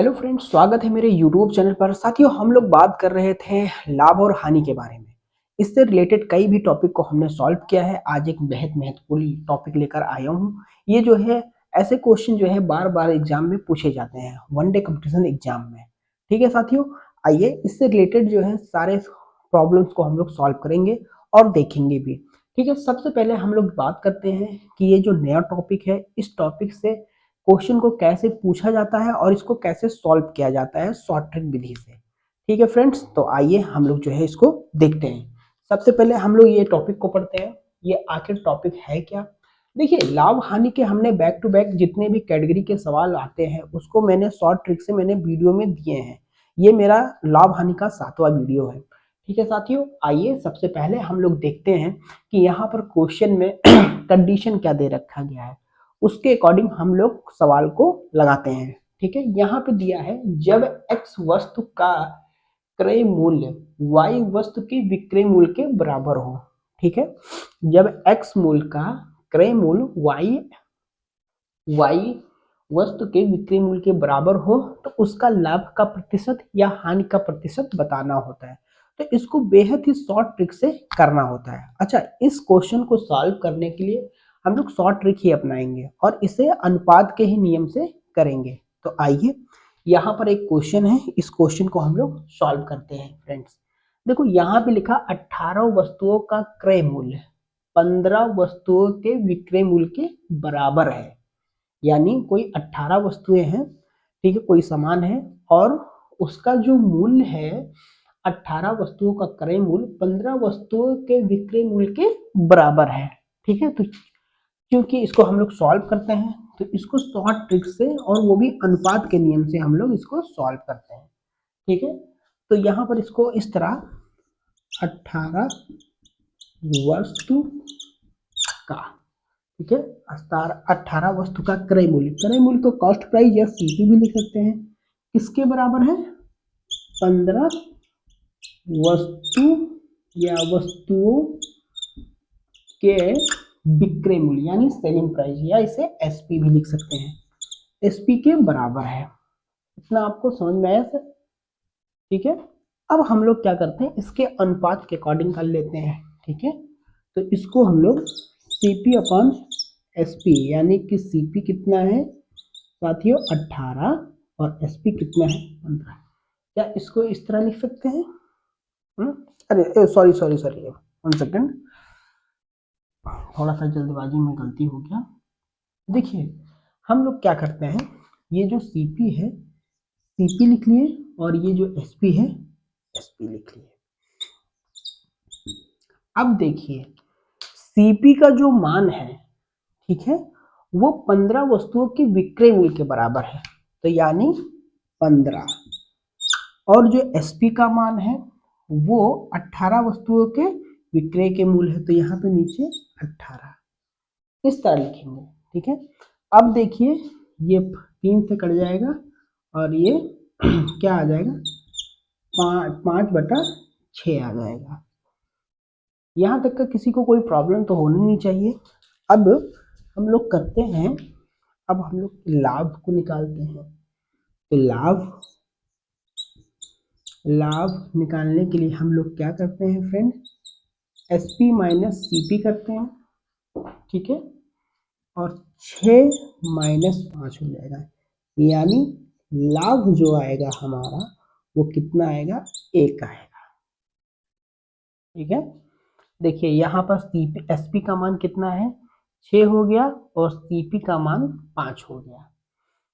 Hello friends, स्वागत है मेरे यूट्यूब चैनल पर। साथियों, हम लोग बात कर रहे थे लाभ और हानि के बारे में। इससे रिलेटेड कई भी टॉपिक को हमने सॉल्व किया है। आज एक बेहद महत्वपूर्ण टॉपिक लेकर आया हूँ। ये जो है ऐसे क्वेश्चन जो है बार बार एग्जाम में पूछे जाते हैं, वनडे कंपटीशन एग्जाम में। ठीक है साथियों, आइए इससे रिलेटेड जो है सारे प्रॉब्लम्स को हम लोग सॉल्व करेंगे और देखेंगे भी। ठीक है, सबसे पहले हम लोग बात करते हैं कि ये जो नया टॉपिक है, इस टॉपिक से क्वेश्चन को कैसे पूछा जाता है और इसको कैसे सॉल्व किया जाता है शॉर्ट ट्रिक विधि से। ठीक है फ्रेंड्स, तो आइए हम लोग जो है इसको देखते हैं। सबसे पहले हम लोग ये टॉपिक को पढ़ते हैं, ये आखिर टॉपिक है क्या। देखिए, लाभ हानि के हमने बैक टू बैक जितने भी कैटेगरी के सवाल आते हैं उसको मैंने शॉर्ट ट्रिक से मैंने वीडियो में दिए हैं। ये मेरा लाभ हानि का 7वां वीडियो है। ठीक है साथियों, आइए सबसे पहले हम लोग देखते हैं कि यहाँ पर क्वेश्चन में कंडीशन क्या दे रखा गया है, उसके अकॉर्डिंग हम लोग सवाल को लगाते हैं। ठीक है, यहाँ पे दिया है जब x वस्तु का क्रय मूल्य y वस्तु के विक्रय मूल्य के बराबर हो। ठीक है, जब x मूल्य का क्रय मूल्य y वस्तु के विक्रय मूल्य के बराबर हो तो उसका लाभ का प्रतिशत या हानि का प्रतिशत बताना होता है। तो इसको बेहद ही शॉर्ट ट्रिक से करना होता है। अच्छा, इस क्वेश्चन को सॉल्व करने के लिए हम लोग शॉर्ट ट्रिक ही अपनाएंगे और इसे अनुपात के ही नियम से करेंगे। तो आइए, यहाँ पर एक क्वेश्चन है, इस क्वेश्चन को हम लोग सॉल्व करते हैं फ्रेंड्स। देखो, यहाँ पे लिखा 18 वस्तुओं का क्रय मूल्य 15 वस्तुओं के विक्रय मूल्य के बराबर है। यानी कोई 18 वस्तुएं हैं, ठीक है, कोई सामान है और उसका जो मूल्य है 18 वस्तुओं का क्रय मूल्य 15 वस्तुओं के विक्रय मूल्य के बराबर है। ठीक है, तो क्योंकि इसको हम लोग सॉल्व करते हैं तो इसको शॉर्ट ट्रिक से और वो भी अनुपात के नियम से हम लोग इसको सॉल्व करते हैं। ठीक है, तो यहाँ पर इसको इस तरह 18 वस्तु का, ठीक है, 18 वस्तु का क्रय मूल्य को कॉस्ट प्राइस या सीपी भी लिख सकते हैं, किसके बराबर है 15 वस्तु या वस्तुओं के विक्रय मूल्य यानी सेलिंग प्राइस, या इसे एसपी भी लिख सकते हैं, एसपी के बराबर है। इतना आपको समझ में आया सर? ठीक है, अब हम लोग क्या करते हैं, इसके अनुपात के अकॉर्डिंग कर लेते हैं। ठीक है, तो इसको हम लोग सीपी अपॉन एसपी, यानी कि सीपी कितना है साथियों 18 और एसपी कितना है 15, क्या इसको इस तरह लिख सकते हैं? अरे सॉरी सॉरी सॉरी, 1 सेकेंड, थोड़ा सा जल्दबाजी में गलती हो गया। देखिए, हम लोग क्या करते हैं, ये जो सीपी है सीपी लिख लिए और ये जो एसपी है एसपी लिख लिए। अब देखिए, सीपी का जो मान है, ठीक है, वो 15 वस्तुओं के विक्रय मूल्य के बराबर है, तो यानी 15, और जो एसपी का मान है वो 18 वस्तुओं के विक्रय के मूल्य है, तो यहाँ पे नीचे 18 इस तरह लिखेंगे। ठीक है, अब देखिए, ये 3 से कट जाएगा और ये क्या आ जाएगा 5/6 आ जाएगा। यहाँ तक का किसी को कोई प्रॉब्लम तो होनी नहीं चाहिए। अब हम लोग करते हैं, अब हम लोग लाभ को निकालते हैं। तो लाभ निकालने के लिए हम लोग क्या करते हैं फ्रेंड, एसपी माइनस सीपी करते हैं। ठीक है, और 6 माइनस 5 हो जाएगा, यानी लाभ जो आएगा हमारा वो कितना आएगा 1 आएगा। ठीक है, देखिए यहाँ पर सीपी एसपी का मान कितना है 6 हो गया और सीपी का मान 5 हो गया।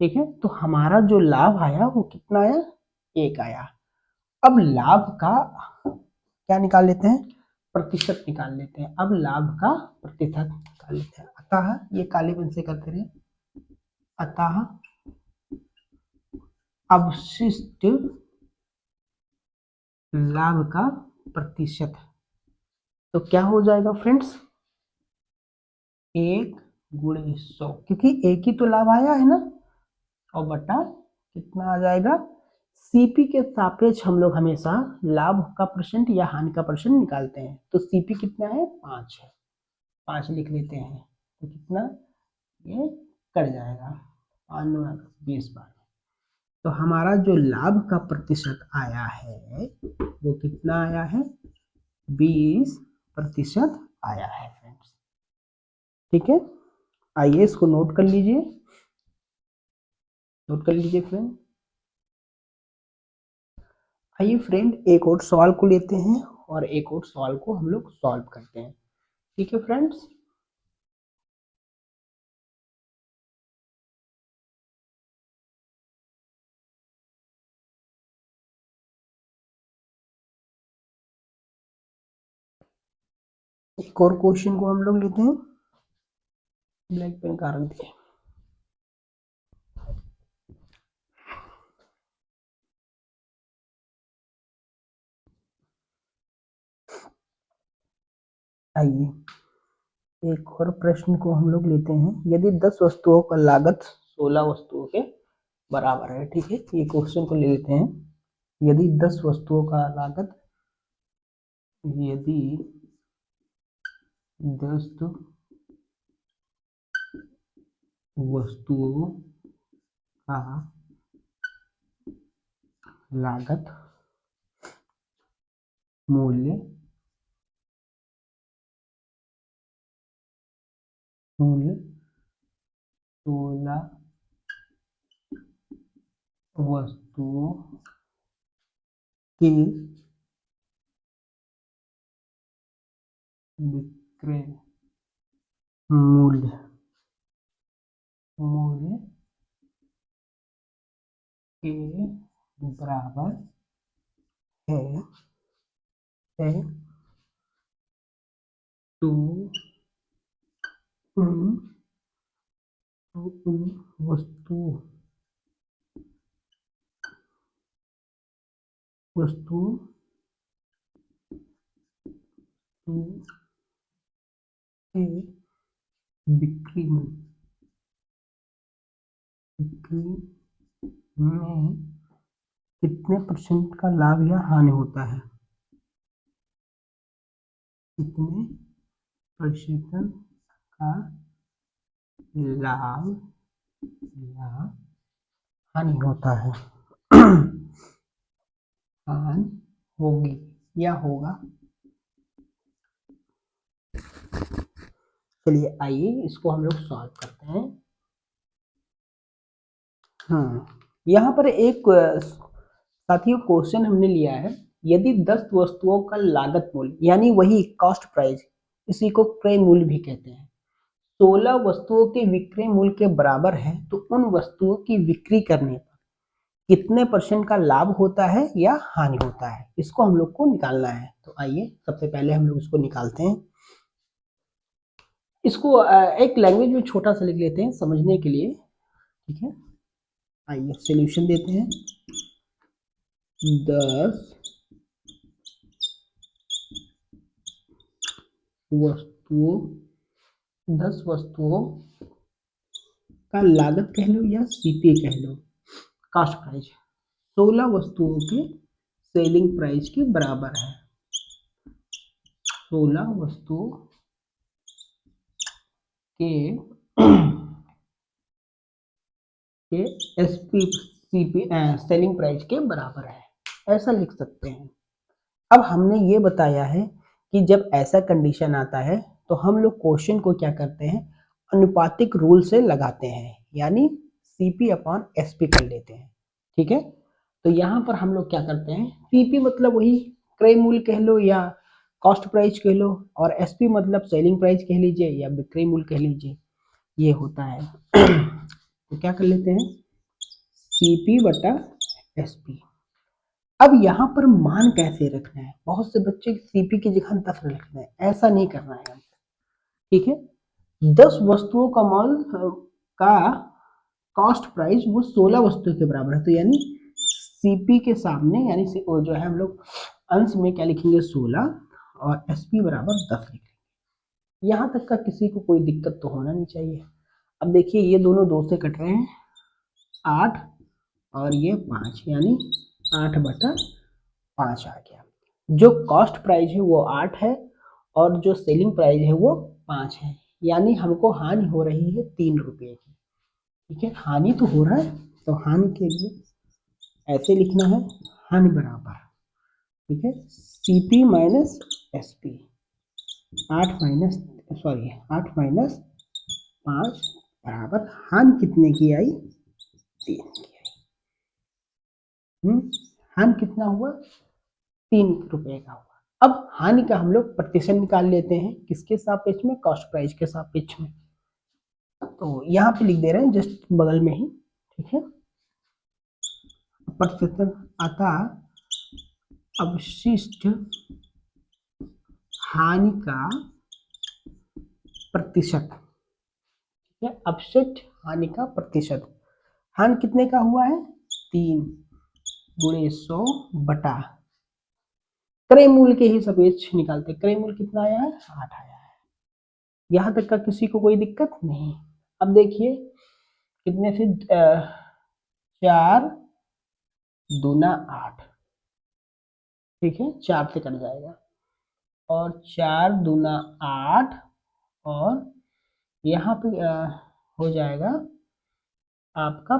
ठीक है, तो हमारा जो लाभ आया वो कितना आया 1 आया। अब लाभ का क्या निकाल लेते हैं, प्रतिशत निकाल लेते हैं। अब लाभ का प्रतिशत निकाल लेते हैं। अतः ये काले पेन से करते रहे, अतः अवशिष्ट लाभ का प्रतिशत, तो क्या हो जाएगा फ्रेंड्स 1/100, क्योंकि एक ही तो लाभ आया है ना, और बटा कितना आ जाएगा, सीपी के सापेक्ष हम लोग हमेशा लाभ का परसेंट या हानि का परसेंट निकालते हैं। तो सीपी कितना है 5 है, 5 लिख लेते हैं, तो कितना ये कट जाएगा 5 9 20 बार। तो हमारा जो लाभ का प्रतिशत आया है वो कितना आया है, 20% आया है फ्रेंड्स। ठीक है, आइए इसको नोट कर लीजिए, नोट कर लीजिए फ्रेंड। आइए फ्रेंड एक और सवाल को लेते हैं और एक और सवाल को हम लोग सॉल्व करते हैं। ठीक है फ्रेंड्स, एक और क्वेश्चन को हम लोग लेते हैं। ब्लैक पेन का रंग दिए। आइए एक और प्रश्न को हम लोग लेते हैं। यदि 10 वस्तुओं का लागत 16 वस्तुओं के बराबर है, ठीक है, ये क्वेश्चन को ले लेते हैं। यदि 10 वस्तुओं का लागत, यदि 10 वस्तुओं का लागत मूल्य मूल्य 16 वस्तुओं के विक्रय मूल्य मूल्य के बराबर है, है तो उन वस्तुओं वस्तुओं के बिक्री में कितने परसेंट का लाभ या हानि होता है, कितने प्रतिशत का लाभ या हानि होता है। हानि होगी या होगा। चलिए आइए इसको हम लोग सॉल्व करते हैं। यहाँ पर एक साथियों क्वेश्चन हमने लिया है। यदि 10 वस्तुओं का लागत मूल्य यानी वही कॉस्ट प्राइस, इसी को क्रय मूल्य भी कहते हैं, 16 वस्तुओं के विक्रय मूल्य के बराबर है तो उन वस्तुओं की बिक्री करने पर कितने परसेंट का लाभ होता है या हानि होता है, इसको हम लोग को निकालना है। तो आइए सबसे पहले हम लोग इसको निकालते हैं। इसको एक लैंग्वेज में छोटा सा लिख लेते हैं समझने के लिए। ठीक है, आइए सॉल्यूशन देते हैं। 10 वस्तुओं 10 वस्तुओं का लागत कह लो या सीपी कह लो, कॉस्ट प्राइस 16 वस्तुओं के सेलिंग प्राइस के बराबर है। 16 वस्तुओं के के एसपी सीपी सेलिंग प्राइस के बराबर है, ऐसा लिख सकते हैं। अब हमने ये बताया है कि जब ऐसा कंडीशन आता है तो हम लोग क्वेश्चन को क्या करते हैं, अनुपातिक रूल से लगाते हैं, यानी सीपी अपॉन एसपी कर लेते हैं। ठीक है, तो यहाँ पर हम लोग क्या करते हैं, सीपी मतलब वही क्रय मूल्य कह लो या कॉस्ट प्राइस कह लो, और एसपी मतलब सेलिंग प्राइस कह लीजिए या विक्रय मूल्य कह लीजिए, ये होता है। तो क्या कर लेते हैं, सीपी बटा एसपी। अब यहाँ पर मान कैसे रखना है, बहुत से बच्चे सीपी की जगह 10 रखते हैं, ऐसा नहीं करना है। ठीक है, 10 वस्तुओं का मान का कॉस्ट प्राइस वो 16 वस्तुओं के बराबर है, तो यानी सीपी के सामने यानी वो जो है हम लोग अंश में क्या लिखेंगे 16 और एसपी बराबर 10 लिखेंगे। यहाँ तक का किसी को कोई दिक्कत तो होना नहीं चाहिए। अब देखिए ये दोनों 2 से कट रहे हैं, 8 और ये 5, यानी 8/5 आ गया। जो कॉस्ट प्राइस है वो 8 है और जो सेलिंग प्राइस है वो 5 है, यानी हमको हानि हो रही है 3 रुपये की। ठीक है, हानि तो हो रहा है, तो हानि के लिए ऐसे लिखना है, हानि बराबर, ठीक है, Cp माइनस Sp, 8 माइनस 5 हानि कितने की आई, 3 की आई। हानि कितना हुआ, 3 रुपए का हुआ। अब हानि का हम लोग प्रतिशत निकाल लेते हैं, किसके सापेक्ष में, कॉस्ट प्राइस के सापेक्ष में। तो यहाँ पे लिख दे रहे हैं जस्ट बगल में ही, ठीक है, प्रतिशत अतः अवशिष्ट हानि का प्रतिशत, ठीक है, अपशिष्ट हानि का प्रतिशत, हानि कितने का हुआ है, 3 × 100 बटा क्रय मूल्य के ही सापेक्ष निकालते, क्रय मूल्य कितना आया है, 8 आया है। यहाँ तक का किसी को कोई दिक्कत नहीं। अब देखिए कितने से 4 दूना 8, ठीक है, 4 से कट जाएगा और 4 दूना 8 और यहाँ पे हो जाएगा आपका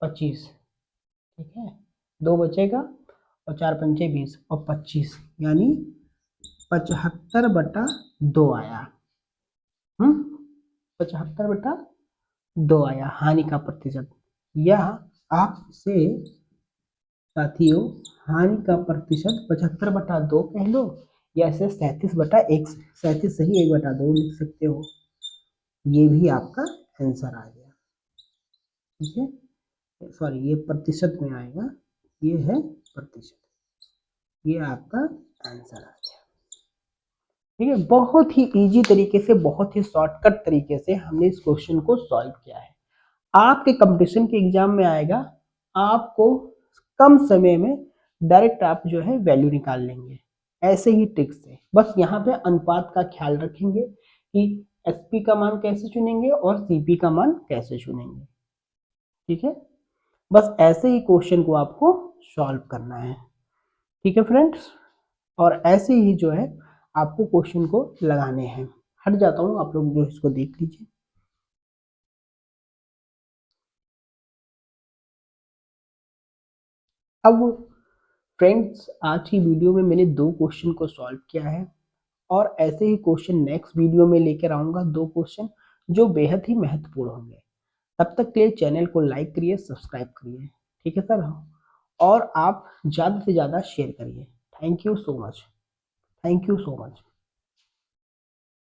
25, ठीक है, 2 बचेगा और 4 पंचे 20 और 25 यानी 75/2 आया। 75/2 आया हानि का प्रतिशत। यह आपसे साथियों हानि का प्रतिशत 75/2 कह लो या इसे 37/1, 37 सही 1/2 लिख सकते हो। ये भी आपका आंसर आ गया, ठीक है, सॉरी ये प्रतिशत में आएगा, ये है प्रतिशत, ये आपका आंसर आ गया। ठीक है, बहुत ही इजी तरीके से, बहुत ही शॉर्टकट तरीके से हमने इस क्वेश्चन को सॉल्व किया है। आपके कंपटीशन के एग्जाम में आएगा, आपको कम समय में डायरेक्ट आप जो है वैल्यू निकाल लेंगे ऐसे ही ट्रिक से। बस यहाँ पे अनुपात का ख्याल रखेंगे कि एसपी का मान कैसे चुनेंगे और सीपी का मान कैसे चुनेंगे, ठीक है, बस ऐसे ही क्वेश्चन को आपको सॉल्व करना है, ठीक है फ्रेंड्स, और ऐसे ही जो है आपको क्वेश्चन को लगाने हैं। हट जाता हूँ, आप लोग जो इसको देख लीजिए। अब फ्रेंड्स आज की वीडियो में मैंने 2 क्वेश्चन को सॉल्व किया है और ऐसे ही क्वेश्चन नेक्स्ट वीडियो में लेकर आऊँगा, 2 क्वेश्चन जो बेहद ही महत्वपूर्ण होंगे। तब तक के लिए चैनल को लाइक करिए, सब्सक्राइब करिए, ठीक है सर, और आप ज़्यादा से ज़्यादा शेयर करिए। Thank you so much, thank you so much.